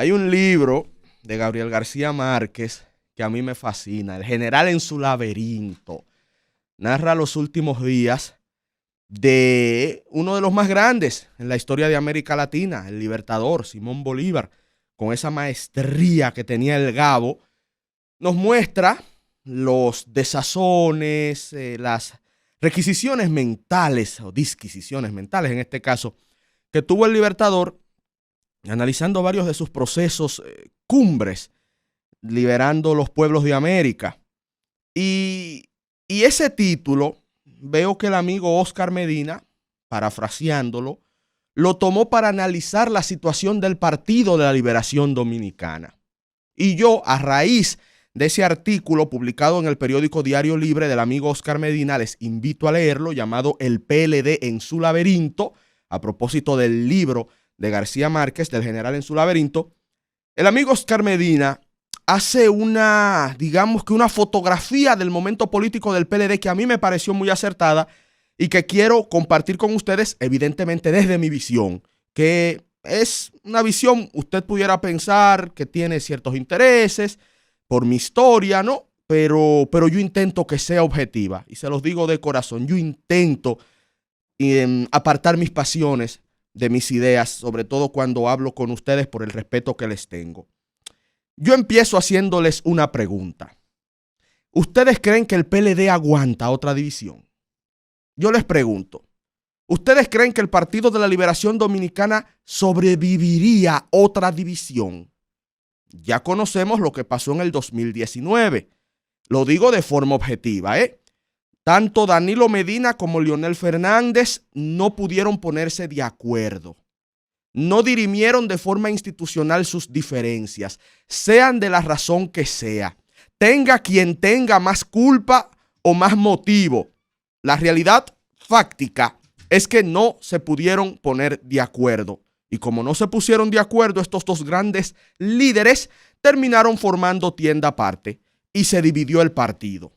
Hay un libro de Gabriel García Márquez que a mí me fascina, El general en su laberinto. Narra los últimos días de uno de los más grandes en la historia de América Latina, el libertador Simón Bolívar, con esa maestría que tenía el Gabo. Nos muestra los desazones, las requisiciones mentales o disquisiciones mentales en este caso, que tuvo el libertador, analizando varios de sus procesos cumbres, liberando los pueblos de América. Y ese título, veo que el amigo Oscar Medina, parafraseándolo, lo tomó para analizar la situación del Partido de la Liberación Dominicana. Y yo, a raíz de ese artículo publicado en el periódico Diario Libre del amigo Oscar Medina, les invito a leerlo, llamado El PLD en su laberinto, a propósito del libro de García Márquez, del general en su laberinto. El amigo Oscar Medina hace una fotografía del momento político del PLD que a mí me pareció muy acertada y que quiero compartir con ustedes, evidentemente desde mi visión, que es una visión, usted pudiera pensar que tiene ciertos intereses por mi historia, ¿no? Pero yo intento que sea objetiva y se los digo de corazón, yo intento apartar mis pasiones de mis ideas, sobre todo cuando hablo con ustedes por el respeto que les tengo. Yo empiezo haciéndoles una pregunta. ¿Ustedes creen que el PLD aguanta otra división? Yo les pregunto, ¿ustedes creen que el Partido de la Liberación Dominicana sobreviviría otra división? Ya conocemos lo que pasó en el 2019. Lo digo de forma objetiva, Tanto Danilo Medina como Leonel Fernández no pudieron ponerse de acuerdo. No dirimieron de forma institucional sus diferencias, sean de la razón que sea. Tenga quien tenga más culpa o más motivo. La realidad fáctica es que no se pudieron poner de acuerdo. Y como no se pusieron de acuerdo, estos dos grandes líderes terminaron formando tienda aparte y se dividió el partido.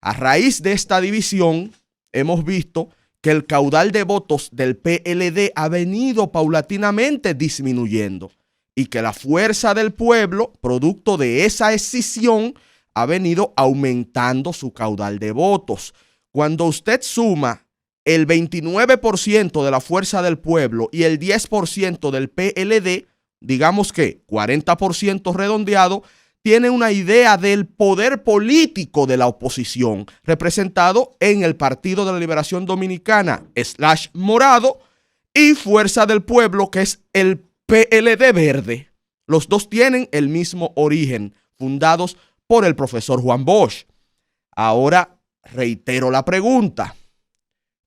A raíz de esta división, hemos visto que el caudal de votos del PLD ha venido paulatinamente disminuyendo y que la fuerza del pueblo, producto de esa escisión, ha venido aumentando su caudal de votos. Cuando usted suma el 29% de la fuerza del pueblo y el 10% del PLD, digamos que 40% redondeado, tiene una idea del poder político de la oposición, representado en el Partido de la Liberación Dominicana, /Morado, y Fuerza del Pueblo, que es el PLD Verde. Los dos tienen el mismo origen, fundados por el profesor Juan Bosch. Ahora reitero la pregunta.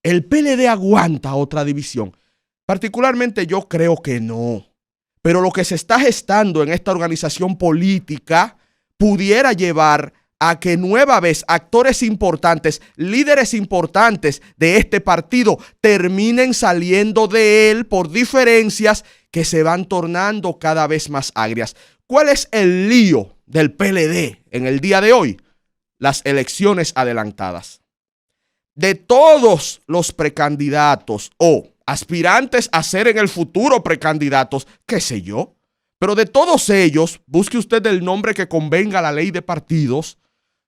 ¿El PLD aguanta otra división? Particularmente yo creo que no. Pero lo que se está gestando en esta organización política pudiera llevar a que nueva vez actores importantes, líderes importantes de este partido terminen saliendo de él por diferencias que se van tornando cada vez más agrias. ¿Cuál es el lío del PLD en el día de hoy? Las elecciones adelantadas. De todos los precandidatos o aspirantes a ser en el futuro precandidatos, qué sé yo. Pero de todos ellos, busque usted el nombre que convenga a la ley de partidos,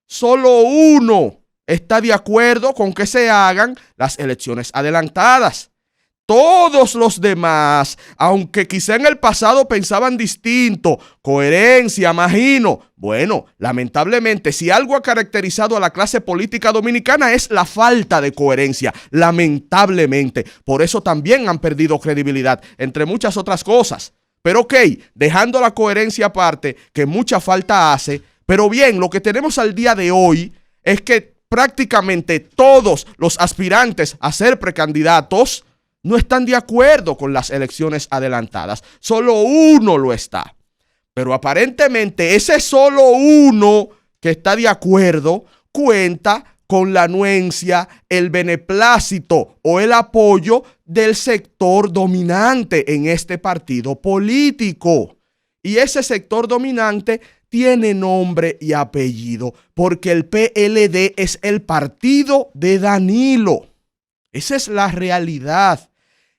solo uno está de acuerdo con que se hagan las elecciones adelantadas. Todos los demás, aunque quizá en el pasado pensaban distinto, coherencia, imagino. Bueno, lamentablemente, si algo ha caracterizado a la clase política dominicana es la falta de coherencia, lamentablemente. Por eso también han perdido credibilidad, entre muchas otras cosas. Pero ok, dejando la coherencia aparte, que mucha falta hace, pero bien, lo que tenemos al día de hoy es que prácticamente todos los aspirantes a ser precandidatos no están de acuerdo con las elecciones adelantadas. Solo uno lo está. Pero aparentemente ese solo uno que está de acuerdo cuenta con la anuencia, el beneplácito o el apoyo del sector dominante en este partido político. Y ese sector dominante tiene nombre y apellido porque el PLD es el partido de Danilo. Esa es la realidad.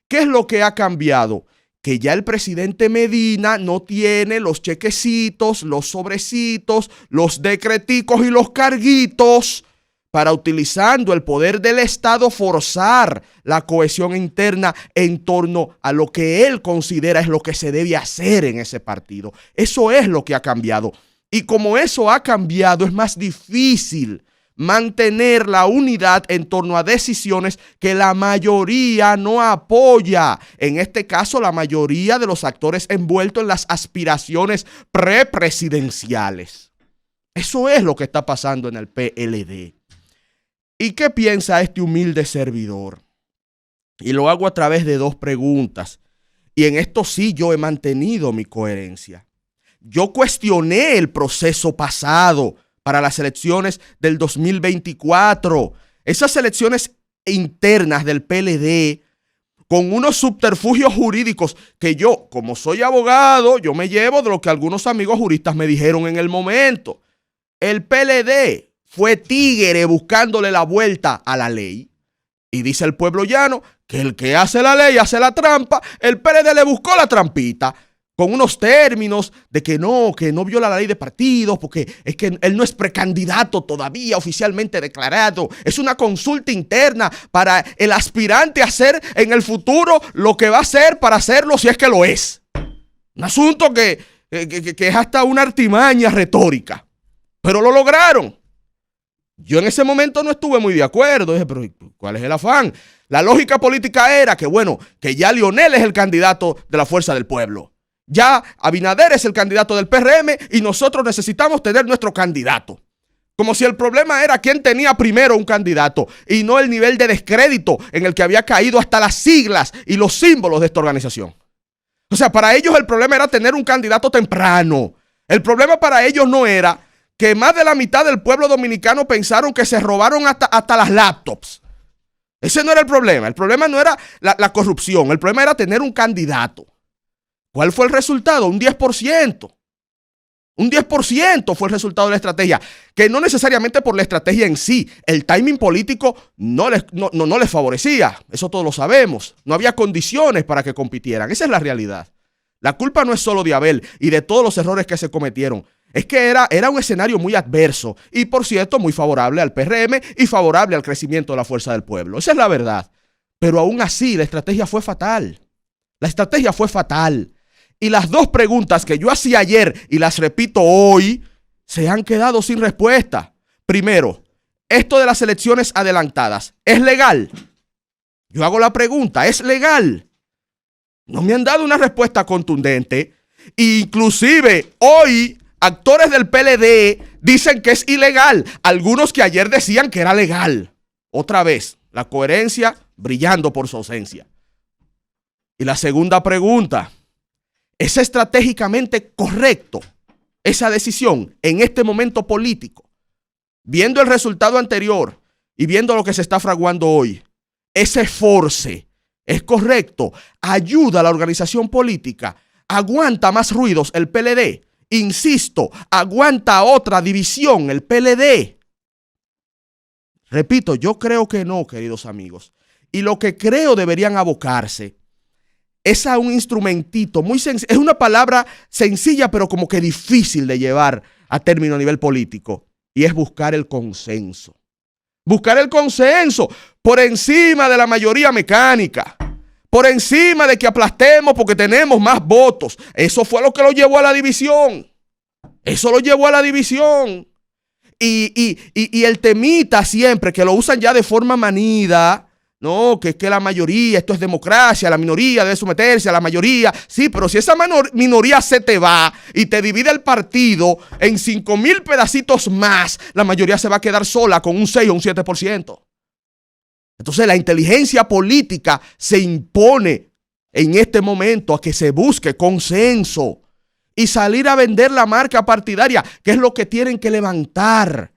¿Qué es lo que ha cambiado? que ya el presidente Medina no tiene los chequecitos, los sobrecitos, los decreticos y los carguitos para, utilizando el poder del Estado, forzar la cohesión interna en torno a lo que él considera es lo que se debe hacer en ese partido. Eso es lo que ha cambiado. Y como eso ha cambiado, es más difícil mantener la unidad en torno a decisiones que la mayoría no apoya. En este caso, la mayoría de los actores envueltos en las aspiraciones prepresidenciales. Eso es lo que está pasando en el PLD. ¿Y qué piensa este humilde servidor? Y lo hago a través de dos preguntas. Y en esto sí yo he mantenido mi coherencia. Yo cuestioné el proceso pasado para las elecciones del 2024. Esas elecciones internas del PLD, con unos subterfugios jurídicos que yo, como soy abogado, yo me llevo de lo que algunos amigos juristas me dijeron en el momento. El PLD fue tigre buscándole la vuelta a la ley. Y dice el pueblo llano que el que hace la ley hace la trampa. El PLD le buscó la trampita con unos términos de que no viola la ley de partidos, porque es que él no es precandidato todavía oficialmente declarado. Es una consulta interna para el aspirante a hacer en el futuro lo que va a hacer para hacerlo si es que lo es. Un asunto que es hasta una artimaña retórica. Pero lo lograron. Yo en ese momento no estuve muy de acuerdo. Dije, pero ¿cuál es el afán? La lógica política era que, bueno, que ya Lionel es el candidato de la Fuerza del Pueblo. Ya Abinader es el candidato del PRM y nosotros necesitamos tener nuestro candidato. Como si el problema era quién tenía primero un candidato y no el nivel de descrédito en el que había caído hasta las siglas y los símbolos de esta organización. O sea, para ellos el problema era tener un candidato temprano. El problema para ellos no era que más de la mitad del pueblo dominicano pensaron que se robaron hasta las laptops. Ese no era el problema. El problema no era la corrupción. El problema era tener un candidato. ¿Cuál fue el resultado? Un 10%. Un 10% fue el resultado de la estrategia, que no necesariamente por la estrategia en sí. El timing político no les favorecía. Eso todos lo sabemos. No había condiciones para que compitieran. Esa es la realidad. La culpa no es solo de Abel y de todos los errores que se cometieron. Es que era un escenario muy adverso y, por cierto, muy favorable al PRM y favorable al crecimiento de la Fuerza del Pueblo. Esa es la verdad. Pero aún así, la estrategia fue fatal. La estrategia fue fatal. Y las dos preguntas que yo hacía ayer y las repito hoy se han quedado sin respuesta. Primero, esto de las elecciones adelantadas, ¿es legal? Yo hago la pregunta, ¿es legal? No me han dado una respuesta contundente. Inclusive hoy actores del PLD dicen que es ilegal. Algunos que ayer decían que era legal. Otra vez, la coherencia brillando por su ausencia. Y la segunda pregunta, ¿es estratégicamente correcto esa decisión en este momento político? Viendo el resultado anterior y viendo lo que se está fraguando hoy, ese force es correcto, ayuda a la organización política, aguanta más ruidos el PLD. Insisto, aguanta otra división el PLD. Repito, yo creo que no, queridos amigos. Y lo que creo deberían abocarse es a un instrumentito muy sencillo. Es una palabra sencilla, pero como que difícil de llevar a término a nivel político. Y es buscar el consenso. Buscar el consenso por encima de la mayoría mecánica. Por encima de que aplastemos porque tenemos más votos. Eso fue lo que lo llevó a la división. Eso lo llevó a la división. Y el temita siempre, que lo usan ya de forma manida, no, que es que la mayoría, esto es democracia, la minoría debe someterse a la mayoría. Sí, pero si esa minoría se te va y te divide el partido en 5,000 pedacitos más, la mayoría se va a quedar sola con un 6 o un 7%. Entonces la inteligencia política se impone en este momento a que se busque consenso y salir a vender la marca partidaria, que es lo que tienen que levantar.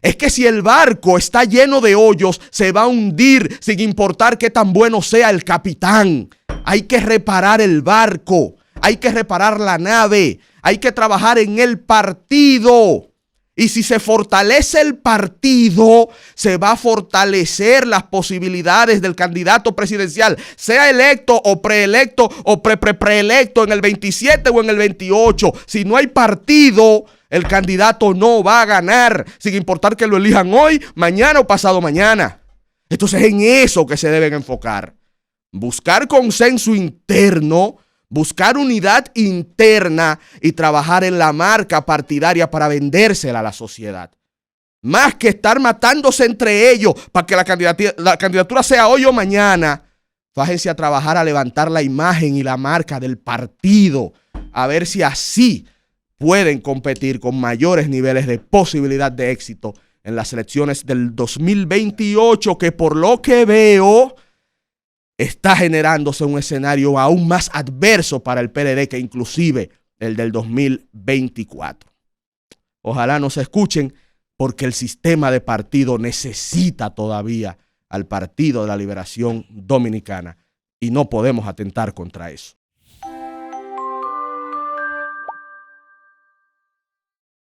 Es que si el barco está lleno de hoyos, se va a hundir sin importar qué tan bueno sea el capitán. Hay que reparar el barco, hay que reparar la nave, hay que trabajar en el partido. Y si se fortalece el partido, se va a fortalecer las posibilidades del candidato presidencial, sea electo o preelecto o preelecto en el 27 o en el 28. Si no hay partido, el candidato no va a ganar, sin importar que lo elijan hoy, mañana o pasado mañana. Entonces es en eso que se deben enfocar. Buscar consenso interno, buscar unidad interna y trabajar en la marca partidaria para vendérsela a la sociedad. Más que estar matándose entre ellos para que la candidatura sea hoy o mañana, fájense a trabajar a levantar la imagen y la marca del partido, a ver si así pueden competir con mayores niveles de posibilidad de éxito en las elecciones del 2028, que por lo que veo está generándose un escenario aún más adverso para el PLD que inclusive el del 2024. Ojalá nos escuchen, porque el sistema de partido necesita todavía al Partido de la Liberación Dominicana y no podemos atentar contra eso.